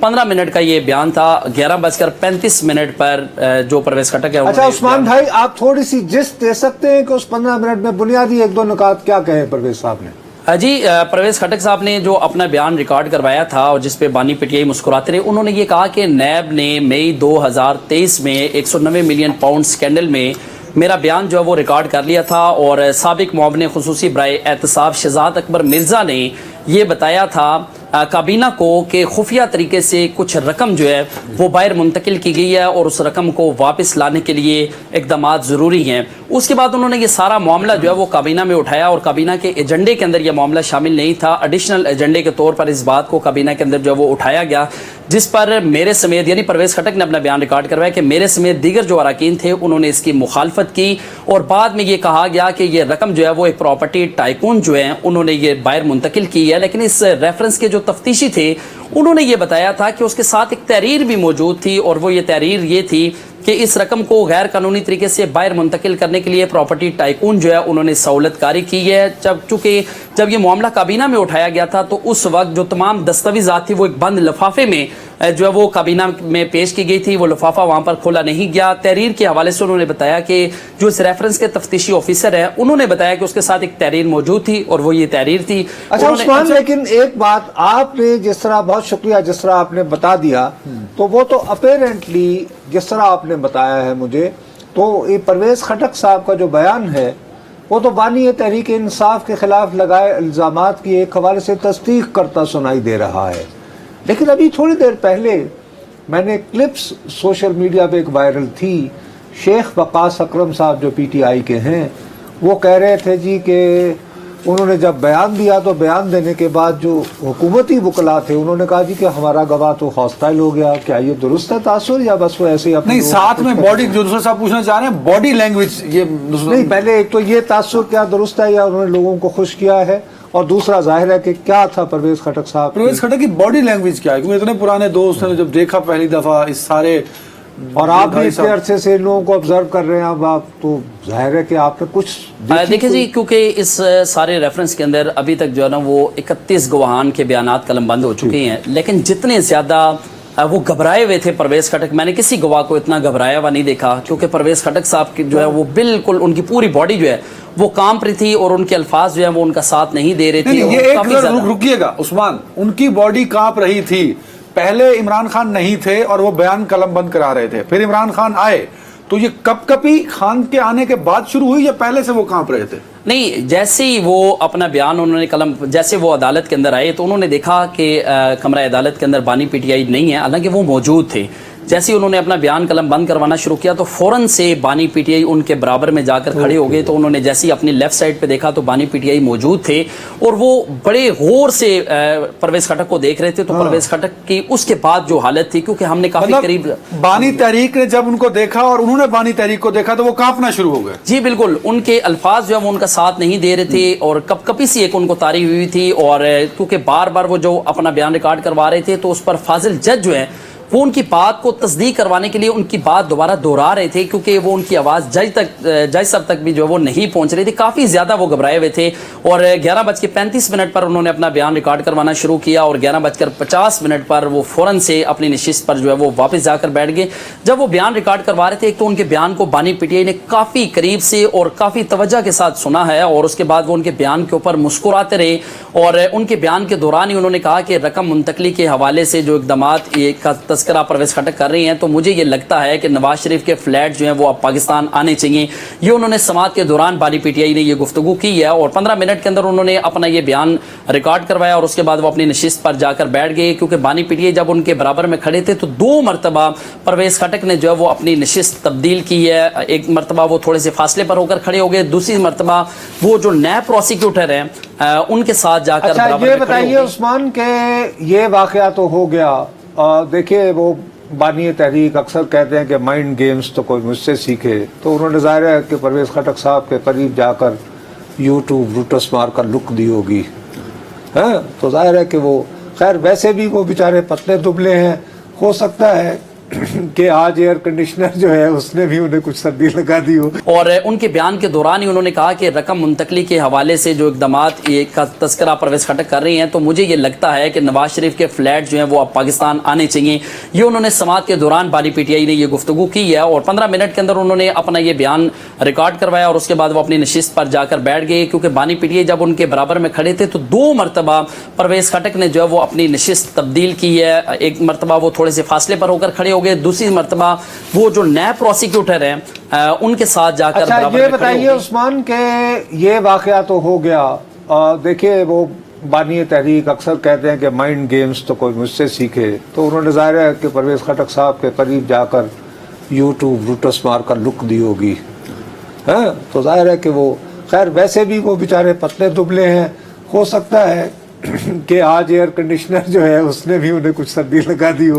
15 minute का ये बयान था 11:35 पर जो परवेज खटक है। अच्छा उस्मान भाई, आप थोड़ी सी जिस्ट दे सकते हैं कि उस 15 मिनट में बुनियादी एक दो नुकात क्या कहे परवेज साहब ने? जी, परवेज खटक साहब ने जो अपना बयान रिकॉर्ड करवाया था और जिस पे बानी पीटीआई मुस्कुराते रहे, उन्होंने ये कहा कि नैब ने मई 2023 में 190 मिलियन पाउंड स्कैंडल में मेरा बयान जो है वो रिकॉर्ड कर लिया था और साबिक मुआविन खुसूसी बराए एहतसाब शहजाद अकबर मिर्ज़ा ने ये बताया था काबीना को कि खुफिया तरीके से कुछ रकम जो है वो बाहर मुंतकिल की गई है और उस रकम को वापस लाने के लिए इकदाम ज़रूरी हैं। उसके बाद उन्होंने ये सारा मामला जो है वो काबीना में उठाया और काबीना के एजेंडे के अंदर यह मामला शामिल नहीं था। एडिशनल एजेंडे के तौर पर इस बात को काबीना के अंदर जो है वो उठाया गया, जिस पर मेरे समेत यानी परवेज खटक ने अपना बयान रिकॉर्ड करवाया कि मेरे समेत दीगर जो अरकान थे उन्होंने इसकी मुखालफत की और बाद में ये कहा गया कि ये रकम जो है वो एक प्रॉपर्टी टाइकून जो है उन्होंने ये बाहर मुंतकिल की है। लेकिन इस रेफरेंस के जो तफ्तीशी थे उन्होंने ये बताया था कि उसके साथ एक तहरीर भी मौजूद थी और वो ये तहरीर ये थी कि इस रकम को गैर कानूनी तरीके से बाहर मुंतकिल करने के लिए प्रॉपर्टी टाइकून जो है उन्होंने सहूलतकारी की है। चूँकि जब ये मामला काबीना में उठाया गया था तो उस वक्त जो तमाम दस्तावेज़ात थी वो एक बंद लिफाफे में जो है वो काबीना में पेश की गई थी, वो लिफाफा वहाँ पर खोला नहीं गया। तहरीर के हवाले से उन्होंने बताया कि जो इस रेफरेंस के तफ्तीशी ऑफिसर है उन्होंने बताया कि उसके साथ एक तहरीर मौजूद थी और वो ये तहरीर थी। अच्छा उस्मान, लेकिन एक बात आपने जिस तरह, बहुत शुक्रिया जिस तरह आपने बता दिया, तो वो तो अपेरेंटली जिस तरह आपने बताया है मुझे, तो ये परवेज खटक साहब का जो बयान है वो तो बानी तहरीक इंसाफ के खिलाफ लगाए इल्ज़ामात की एक हवाले से तस्दीक करता सुनाई दे रहा है। लेकिन अभी थोड़ी देर पहले मैंने क्लिप्स सोशल मीडिया पे एक वायरल थी, शेख वकास अकरम साहब जो पीटीआई के हैं वो कह रहे थे जी कि उन्होंने जब बयान दिया तो बयान देने के बाद जो हुकूमती वकला थे उन्होंने कहा जी कि हमारा गवाह तो हॉस्टाइल हो गया। क्या ये दुरुस्त है तासुर या बस वो ऐसे ही नहीं? साथ में बॉडी, जो दूसरा साहब पूछना चाह रहे हैं, बॉडी लैंग्वेज ये नहीं, पहले एक तो ये तासुर क्या दुरुस्त है या उन्होंने लोगों को खुश किया है, और दूसरा जाहिर है कि क्या था परवेज खटक साहब, परवेज खटक की बॉडी लैंग्वेज क्या है? क्योंकि इतने पुराने दोस्त हैं, जब देखा पहली दफा इस सारे, और आप भी इतने अरसे से लोगों को ऑब्जर्व कर रहे हैं, अब आप तो जाहिर है कि आपने कुछ देखिए जी, क्योंकि इस सारे रेफरेंस के अंदर अभी तक जो है ना वो 31 गवाहान के बयानात कलमबंद हो चुके हैं, लेकिन जितने ज़्यादा वो घबराए हुए थे परवेज खटक, मैंने किसी गवाह को इतना घबराया हुआ नहीं देखा। क्योंकि परवेज खटक साहब की जो है वो बिल्कुल उनकी पूरी बॉडी जो है वो कांप रही थी और उनके अल्फाज जो है वो उनका साथ नहीं दे रहे थे। ये एक रुकिएगा उस्मान, उनकी बॉडी कांप रही थी। पहले इमरान खान नहीं थे और वो बयान कलम बंद करा रहे थे, फिर इमरान खान आए, तो ये कपकपी खान के आने के बाद शुरू हुई या पहले से वो कांप रहे थे? नहीं, जैसे ही वो अपना बयान उन्होंने कलम, जैसे वो अदालत के अंदर आए तो उन्होंने देखा कि कमरा अदालत के अंदर बानी पीटीआई नहीं है, हालांकि वो मौजूद थे। जैसे ही उन्होंने अपना बयान कलम बंद करवाना शुरू किया तो फौरन से बानी पीटीआई उनके बराबर में जाकर खड़े हो गए। तो उन्होंने जैसे ही अपनी लेफ्ट साइड पे देखा तो बानी पीटीआई मौजूद थे और वो बड़े गौर से परवेज खटक को देख रहे थे। तो परवेज खटक की उसके बाद जो हालत थी, क्योंकि हमने काफी करीब, बानी तहरीक ने जब उनको देखा और उन्होंने बानी तहरीक को देखा तो वो कांपना शुरू हो गए। जी बिल्कुल, उनके अल्फाज जो है वो उनका साथ नहीं दे रहे थे और कपकपी सी एक उनको तारी हुई थी। और क्योंकि बार बार वो जो अपना बयान रिकॉर्ड करवा रहे थे तो उस पर फाजिल जज जो है वो उनकी बात को तस्दीक करवाने के लिए उनकी बात दोबारा दोहरा रहे थे, क्योंकि वो उनकी आवाज़ जज साहब तक भी जो है वो नहीं पहुंच रही थी। काफ़ी ज़्यादा वो घबराए हुए थे और 11:35 पर उन्होंने अपना बयान रिकॉर्ड करवाना शुरू किया और 11:50 पर वो फ़ौरन से अपनी नशिस्त पर जो है वो वापस जाकर बैठ गए। जब वो बयान रिकॉर्ड करवा रहे थे, एक तो उनके बयान को बानी पीटीआई ने काफ़ी करीब से और काफ़ी तवज्जो के साथ सुना है और उसके बाद वो उनके बयान के ऊपर मुस्कुराते रहे और उनके बयान के दौरान ही उन्होंने कहा कि रकम मुंतकली के हवाले से जो इक़दामात का तस्करा परवेज खटक कर रही हैं, तो मुझे ये लगता है कि नवाज शरीफ के फ्लैट जो हैं वो अब पाकिस्तान आने चाहिए। ये उन्होंने समात के दौरान बानी पीटीआई ने ये गुफ्तगू की है और 15 मिनट के अंदर उन्होंने अपना ये बयान रिकॉर्ड करवाया और उसके बाद वो अपनी नशिस्त पर जाकर बैठ गए। क्योंकि बानी पीटीआई जब उनके बराबर में खड़े थे तो 2 मरतबा परवेज खटक ने जो है वो अपनी नशिस्त तब्दील की है। एक मरतबा वो थोड़े से फासले पर होकर खड़े हो गए, दूसरी मरतबा वो जो नए प्रोसिक्यूटर हैं उनके साथ जाकर। अच्छा ये बताइए उस्मान के ये वाकया तो हो गया, देखिए वो बानी तहरीक अक्सर कहते हैं कि माइंड गेम्स तो कोई मुझसे सीखे, तो उन्होंने ज़ाहिर है कि परवेज खटक साहब के करीब जाकर यूट्यूब रूटस मार कर लुक दी होगी, है? तो जाहिर है कि वो, खैर वैसे भी वो बेचारे पतले दुबले हैं, हो सकता है کہ آج ایئر کنڈیشنر جو ہے اس نے بھی انہیں کچھ سردی لگا دی ہو. اور ان کے بیان کے دوران ہی انہوں نے کہا کہ رقم منتقلی کے حوالے سے جو اقدامات کا تذکرہ پرویز خٹک کر رہی ہیں تو مجھے یہ لگتا ہے کہ نواز شریف کے فلیٹ جو ہیں وہ اب پاکستان آنے چاہیے. یہ انہوں نے سماعت کے دوران بانی پی ٹی آئی نے یہ گفتگو کی ہے اور 15 منٹ کے اندر انہوں نے اپنا یہ بیان ریکارڈ کروایا اور اس کے بعد وہ اپنی نشست پر جا کر بیٹھ گئے کیونکہ بانی پی ٹی آئی جب ان کے برابر میں کھڑے تھے تو 2 مرتبہ پرویز خٹک نے جو ہے وہ اپنی نشست تبدیل کی ہے. ایک مرتبہ وہ تھوڑے سے فاصلے پر ہو کر کھڑے ہو گئے, دوسری مرتبہ وہ جو نئے پروسیکیوٹر ہیں ان کے ساتھ جا کر اچھا یہ بتائیے عثمان کہ یہ واقعہ تو ہو گیا. دیکھیے وہ بانی تحریک اکثر کہتے ہیں کہ مائنڈ گیمز تو کوئی مجھ سے سیکھے, تو انہوں نے ظاہر ہے کہ پرویز خٹک صاحب کے قریب جا کر یوٹیوب روٹس مار کر لک دی ہوگی, تو ظاہر ہے کہ وہ خیر ویسے بھی وہ بیچارے پتلے دبلے ہیں, ہو سکتا ہے کہ آج ایئر کنڈیشنر جو ہے اس نے بھی انہیں کچھ سردی لگا دی ہو.